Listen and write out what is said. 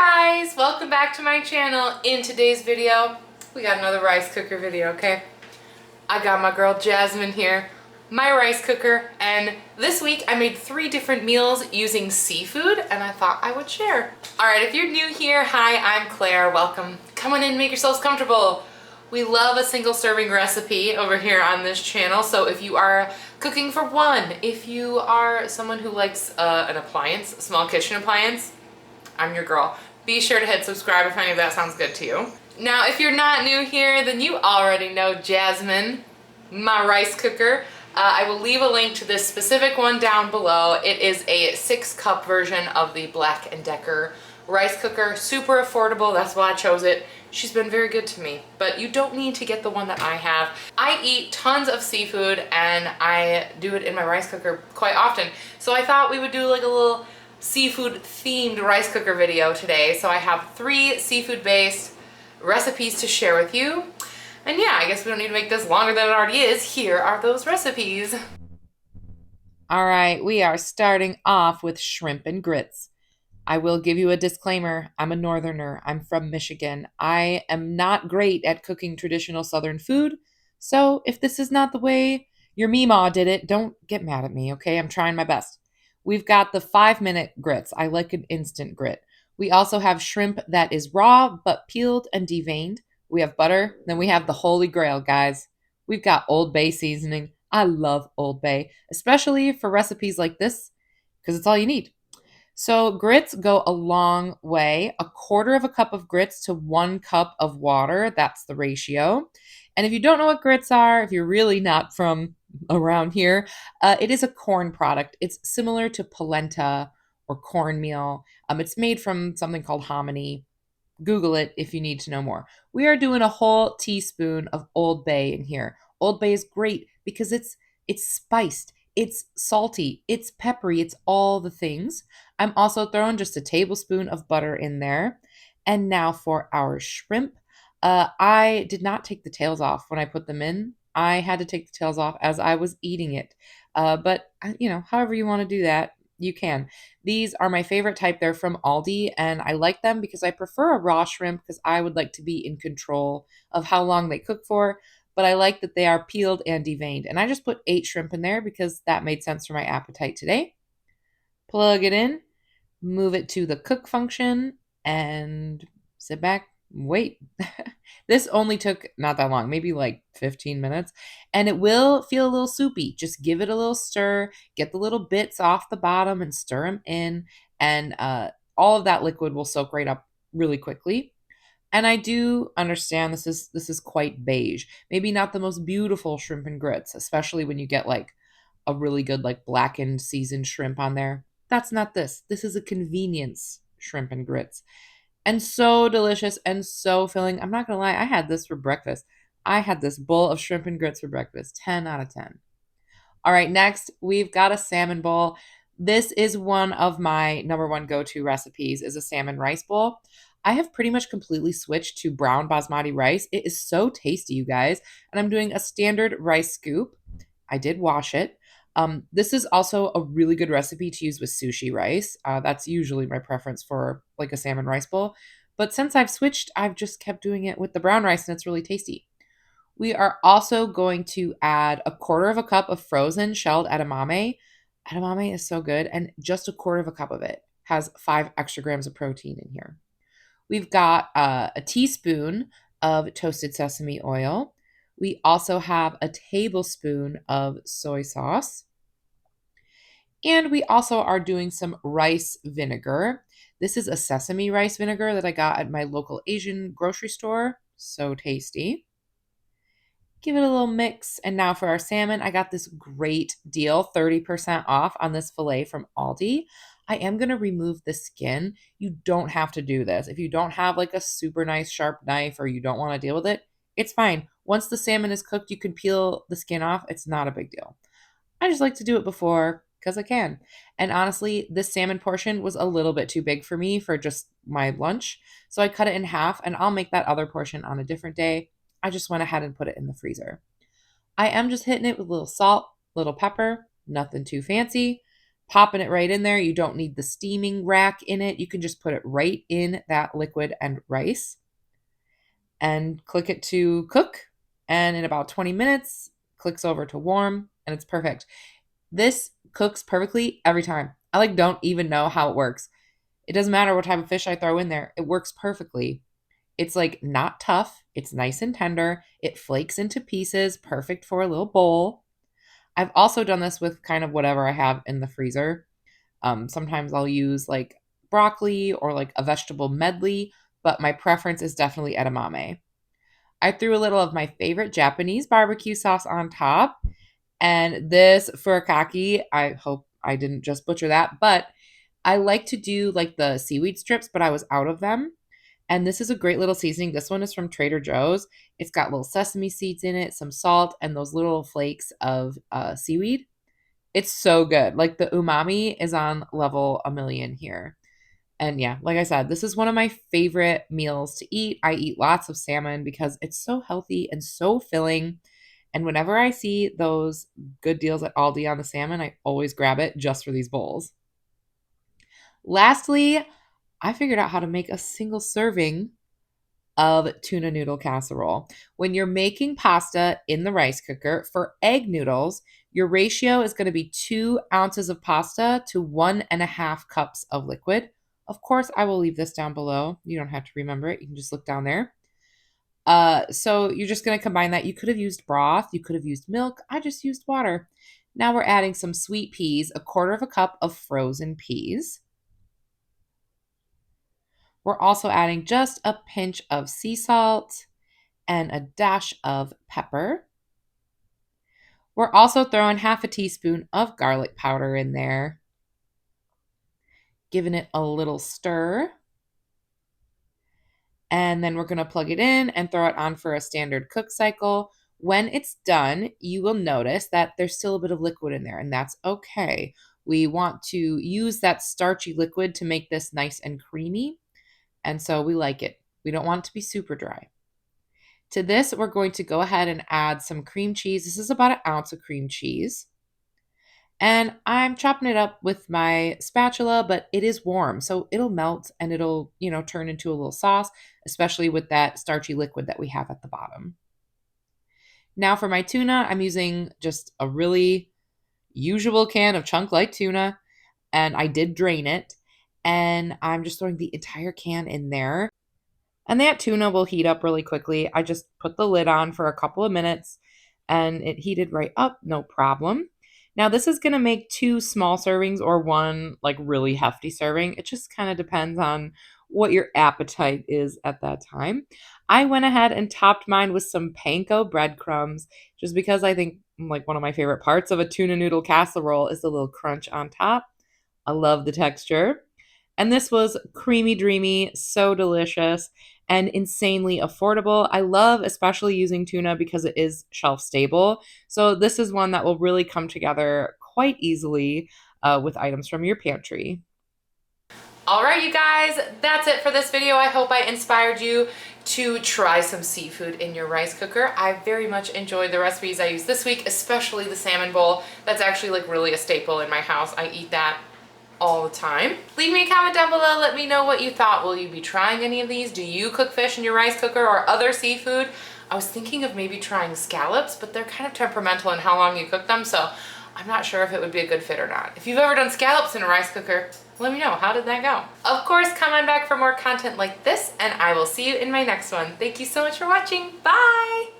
guys, welcome back to my channel. In today's video, we got another rice cooker video, okay? I got my girl Jasmine here, my rice cooker, and this week I made 3 different meals using seafood, and I thought I would share. All right, if you're new here, hi, I'm Claire, welcome. Come on in, make yourselves comfortable. We love a single serving recipe over here on this channel, so if you are cooking for one, if you are someone who likes an appliance, a small kitchen appliance, I'm your girl. Be sure to hit subscribe if any of that sounds good to you. Now, if you're not new here, then you already know Jasmine, my rice cooker. I will leave a link to this specific one down below. It is a 6-cup version of the Black & Decker rice cooker. Super affordable, that's why I chose it. She's been very good to me, but you don't need to get the one that I have. I eat tons of seafood and I do it in my rice cooker quite often. So I thought we would do like a little seafood themed rice cooker video today. So I have 3 seafood based recipes to share with you. And yeah, I guess we don't need to make this longer than it already is. Here are those recipes. All right, we are starting off with shrimp and grits. I will give you a disclaimer. I'm a northerner. I'm from Michigan. I am not great at cooking traditional southern food. So if this is not the way your meemaw did it, don't get mad at me, okay? I'm trying my best. We've got the 5-minute grits. I like an instant grit. We also have shrimp that is raw but peeled and deveined. We have butter. Then we have the holy grail, guys. We've got Old Bay seasoning. I love Old Bay, especially for recipes like this, because it's all you need. So grits go a long way. 1/4 cup of grits to 1 cup of water. That's the ratio. And if you don't know what grits are, if you're really not from around here, it is a corn product. It's similar to polenta or cornmeal. It's made from something called hominy. Google it if you need to know more. We are doing a whole teaspoon of Old Bay in here. Old Bay is great because it's spiced, it's salty, it's peppery, it's all the things. I'm also throwing just a tablespoon of butter in there. And now for our shrimp. I did not take the tails off when I put them in. I had to take the tails off as I was eating it. But, however you want to do that, you can. These are my favorite type. They're from Aldi, and I like them because I prefer a raw shrimp because I would like to be in control of how long they cook for. But I like that they are peeled and deveined. And I just put 8 shrimp in there because that made sense for my appetite today. Plug it in, move it to the cook function, and sit back, wait. This only took not that long, maybe like 15 minutes, and it will feel a little soupy. Just give it a little stir, get the little bits off the bottom and stir them in, and all of that liquid will soak right up really quickly. And I do understand this is quite beige. Maybe not the most beautiful shrimp and grits, especially when you get like a really good like blackened seasoned shrimp on there. That's not this. This is a convenience shrimp and grits. And so delicious and so filling. I'm not going to lie, I had this for breakfast. I had this bowl of shrimp and grits for breakfast. 10 out of 10. All right, next, we've got a salmon bowl. This is one of my number one go-to recipes is a salmon rice bowl. I have pretty much completely switched to brown basmati rice. It is so tasty, you guys. And I'm doing a standard rice scoop. I did wash it. This is also a really good recipe to use with sushi rice. That's usually my preference for like a salmon rice bowl. But since I've switched, I've just kept doing it with the brown rice and it's really tasty. We are also going to add 1/4 cup of frozen shelled edamame. Edamame is so good, and just 1/4 cup of it has 5 extra grams of protein in here. We've got a teaspoon of toasted sesame oil. We also have a tablespoon of soy sauce. And we also are doing some rice vinegar. This is a sesame rice vinegar that I got at my local Asian grocery store. So tasty. Give it a little mix. And now for our salmon, I got this great deal, 30% off on this fillet from Aldi. I am going to remove the skin. You don't have to do this. If you don't have like a super nice sharp knife or you don't want to deal with it, it's fine. Once the salmon is cooked, you can peel the skin off. It's not a big deal. I just like to do it before because I can. And honestly, this salmon portion was a little bit too big for me for just my lunch. So I cut it in half and I'll make that other portion on a different day. I just went ahead and put it in the freezer. I am just hitting it with a little salt, little pepper, nothing too fancy, popping it right in there. You don't need the steaming rack in it. You can just put it right in that liquid and rice and click it to cook. And in about 20 minutes, clicks over to warm, and it's perfect. This cooks perfectly every time. I like don't even know how it works. It doesn't matter what type of fish I throw in there. It works perfectly. It's like not tough. It's nice and tender. It flakes into pieces, perfect for a little bowl. I've also done this with kind of whatever I have in the freezer. Sometimes I'll use like broccoli or like a vegetable medley, but my preference is definitely edamame. I threw a little of my favorite Japanese barbecue sauce on top, and this furikake, I hope I didn't just butcher that, but I like to do like the seaweed strips, but I was out of them. And this is a great little seasoning. This one is from Trader Joe's. It's got little sesame seeds in it, some salt, and those little flakes of seaweed. It's so good. Like the umami is on level a million here. And yeah, like I said, this is one of my favorite meals to eat. I eat lots of salmon because it's so healthy and so filling. And whenever I see those good deals at Aldi on the salmon, I always grab it just for these bowls. Lastly, I figured out how to make a single serving of tuna noodle casserole. When you're making pasta in the rice cooker for egg noodles, your ratio is going to be 2 ounces of pasta to 1.5 cups of liquid. Of course, I will leave this down below. You don't have to remember it. You can just look down there. So you're just going to combine that. You could have used broth. You could have used milk. I just used water. Now we're adding some sweet peas, 1/4 cup of frozen peas. We're also adding just a pinch of sea salt and a dash of pepper. We're also throwing 1/2 teaspoon of garlic powder in there, giving it a little stir. And then we're going to plug it in and throw it on for a standard cook cycle. When it's done, you will notice that there's still a bit of liquid in there, and that's okay. We want to use that starchy liquid to make this nice and creamy, and so we like it. We don't want it to be super dry. To this, we're going to go ahead and add some cream cheese. This is about 1 ounce of cream cheese. And I'm chopping it up with my spatula, but it is warm, so it'll melt and it'll, turn into a little sauce, especially with that starchy liquid that we have at the bottom. Now for my tuna, I'm using just a really usual can of chunk light tuna, and I did drain it, and I'm just throwing the entire can in there. And that tuna will heat up really quickly. I just put the lid on for a couple of minutes and it heated right up, no problem. Now this is going to make 2 small servings or 1 like really hefty serving. It just kind of depends on what your appetite is at that time. I went ahead and topped mine with some panko breadcrumbs just because I think like one of my favorite parts of a tuna noodle casserole is the little crunch on top. I love the texture. And this was creamy dreamy, so delicious and insanely affordable. I love especially using tuna because it is shelf stable. So this is one that will really come together quite easily with items from your pantry. All right, you guys, that's it for this video. I hope I inspired you to try some seafood in your rice cooker. I very much enjoyed the recipes I used this week, especially the salmon bowl. That's actually like really a staple in my house. I eat that all the time. Leave me a comment down below. Let me know what you thought. Will you be trying any of these? Do you cook fish in your rice cooker or other seafood? I was thinking of maybe trying scallops, but they're kind of temperamental in how long you cook them, so I'm not sure if it would be a good fit or not. If you've ever done scallops in a rice cooker, let me know. How did that go? Of course, come on back for more content like this, and I will see you in my next one. Thank you so much for watching. Bye!